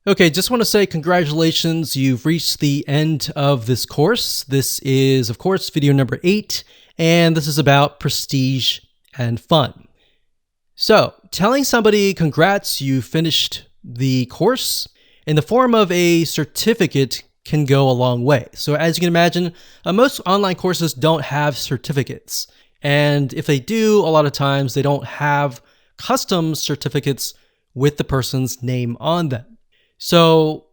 Okay, just want to say congratulations. You've reached the end of this course. This is, of course, video number 8, and this is about prestige and fun. So, telling somebody congrats, you finished the course in the form of a certificate can go a long way. So, as you can imagine, most online courses don't have certificates. And if they do, a lot of times they don't have custom certificates with the person's name on them. So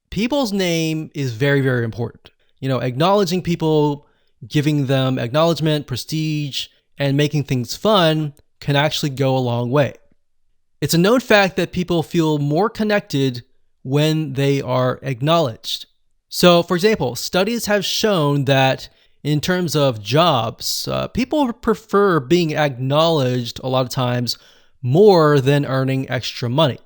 people's name is very, very important. Acknowledging people, giving them acknowledgement, prestige, and making things fun can actually go a long way. It's a known fact that people feel more connected when they are acknowledged. So, for example, studies have shown that in terms of jobs, people prefer being acknowledged a lot of times more than earning extra money.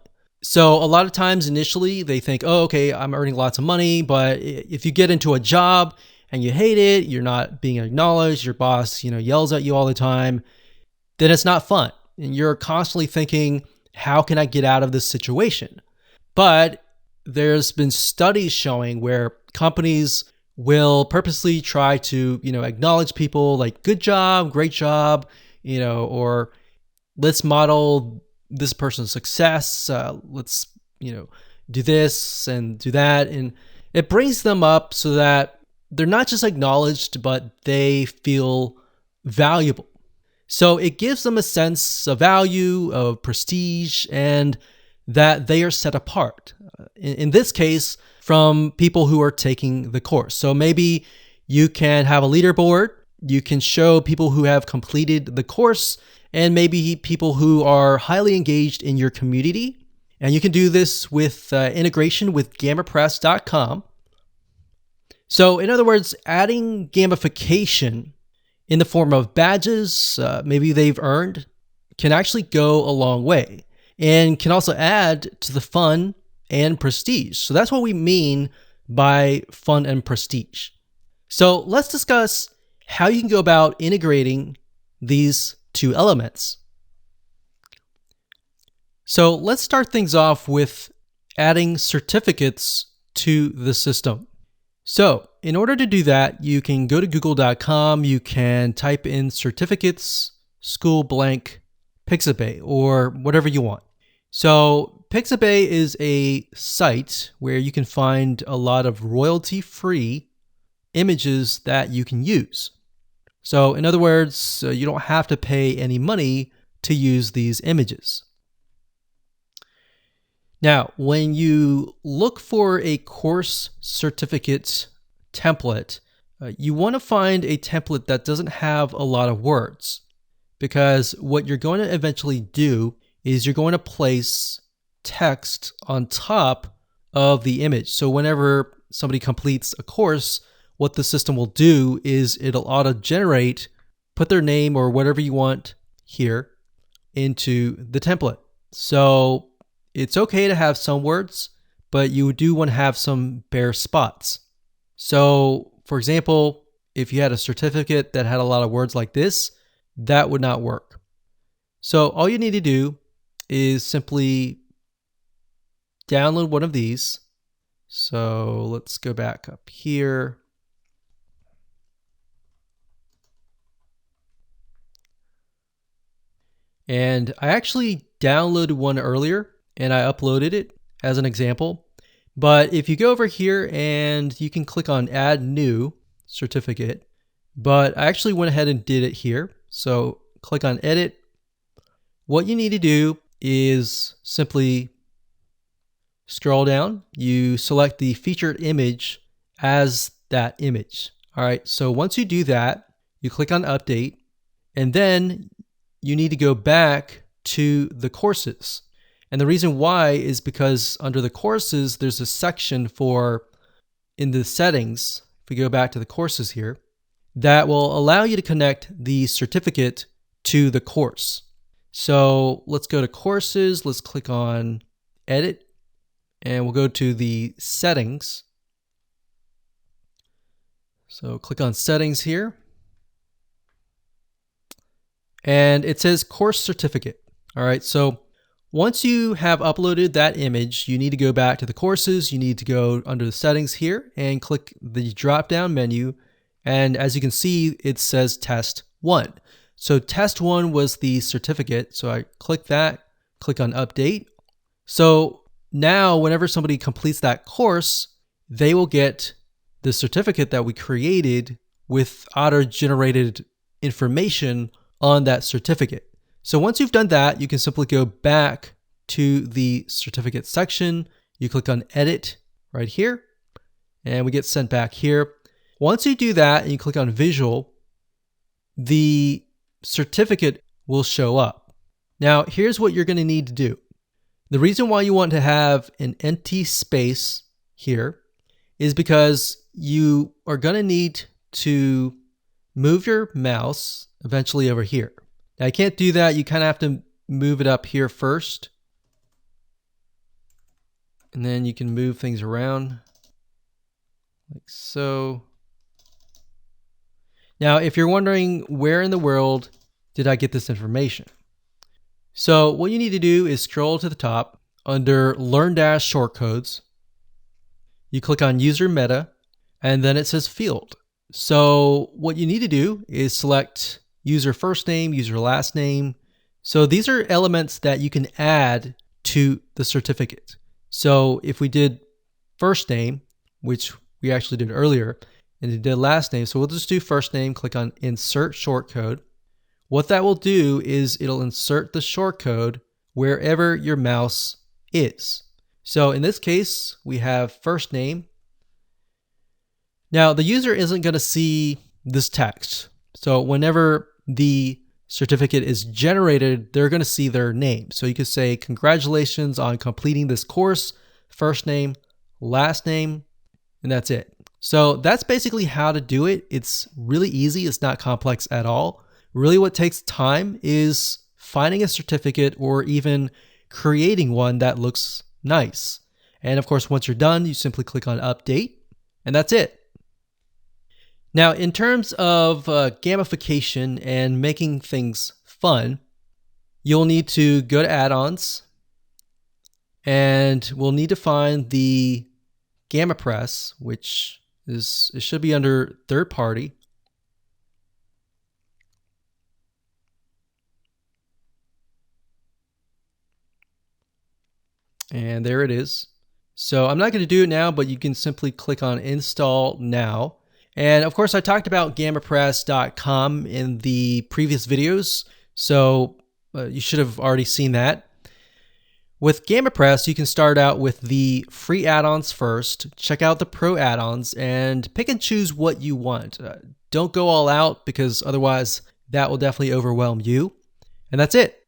So a lot of times initially they think, oh, okay, I'm earning lots of money. But if you get into a job and you hate it, you're not being acknowledged, your boss, yells at you all the time, then it's not fun. And you're constantly thinking, how can I get out of this situation? But there's been studies showing where companies will purposely try to, acknowledge people like good job, great job, or let's model this person's success. Let's, do this and do that. And it brings them up so that they're not just acknowledged, but they feel valuable. So it gives them a sense of value, of prestige, and that they are set apart. In this case, from people who are taking the course. So maybe you can have a leaderboard. You can show people who have completed the course and maybe people who are highly engaged in your community. And you can do this with integration with GammaPress.com. So in other words, adding gamification in the form of badges, maybe they've earned, can actually go a long way and can also add to the fun and prestige. So that's what we mean by fun and prestige. So let's discuss how you can go about integrating these two elements. So let's start things off with adding certificates to the system. So in order to do that, you can go to google.com, you can type in certificates, school blank, Pixabay, or whatever you want. So Pixabay is a site where you can find a lot of royalty-free images that you can use. So in other words, you don't have to pay any money to use these images. Now, when you look for a course certificate template, you want to find a template that doesn't have a lot of words, because what you're going to eventually do is you're going to place text on top of the image. So whenever somebody completes a course, what the system will do is it'll auto-generate, put their name or whatever you want here into the template. So it's okay to have some words, but you do want to have some bare spots. So for example, if you had a certificate that had a lot of words like this, that would not work. So all you need to do is simply download one of these. So let's go back up here. And I actually downloaded one earlier and I uploaded it as an example. But if you go over here and you can click on add new certificate, but I actually went ahead and did it here. So click on edit. What you need to do is simply scroll down. You select the featured image as that image. All right. So once you do that, you click on update, and then you need to go back to the courses. And the reason why is because under the courses, there's a section for, in the settings, if we go back to the courses here, that will allow you to connect the certificate to the course. So let's go to courses, let's click on edit, and we'll go to the settings. So click on settings here. And it says course certificate. All right, so Once you have uploaded that image, you need to go back to the courses. You need to go under the settings here and click the drop-down menu. And as you can see, it says test 1. So test 1 was the certificate. So I click that, click on update. So now whenever somebody completes that course, they will get the certificate that we created with auto-generated information on that certificate. So once you've done that, you can simply go back to the certificate section. You click on edit right here, and we get sent back here. Once you do that and you click on visual, the certificate will show up. Now, here's what you're going to need to do. The reason why you want to have an empty space here is because you are going to need to move your mouse eventually over here. Now, you can't do that. You kind of have to move it up here first. And then you can move things around like so. Now, if you're wondering where in the world did I get this information? So what you need to do is scroll to the top under Learn Dash Shortcodes. You click on User Meta, and then it says Field. So what you need to do is select user first name, user last name. So these are elements that you can add to the certificate. So if we did first name, which we actually did earlier, and it did last name, so we'll just do first name, click on Insert Shortcode. What that will do is it'll insert the shortcode wherever your mouse is. So in this case, we have first name. Now the user isn't going to see this text. So whenever the certificate is generated, they're going to see their name. So you could say, congratulations on completing this course, first name, last name, and that's it. So that's basically how to do it. It's really easy. It's not complex at all. Really what takes time is finding a certificate or even creating one that looks nice. And of course, once you're done, you simply click on update, and that's it. Now, in terms of gamification and making things fun, you'll need to go to add-ons, and we'll need to find the GammaPress, which is, it should be under third party. And there it is. So I'm not going to do it now, but you can simply click on install now. And of course, I talked about GammaPress.com in the previous videos, so you should have already seen that. With GammaPress, you can start out with the free add-ons first, check out the pro add-ons, and pick and choose what you want. Don't go all out, because otherwise that will definitely overwhelm you. And that's it.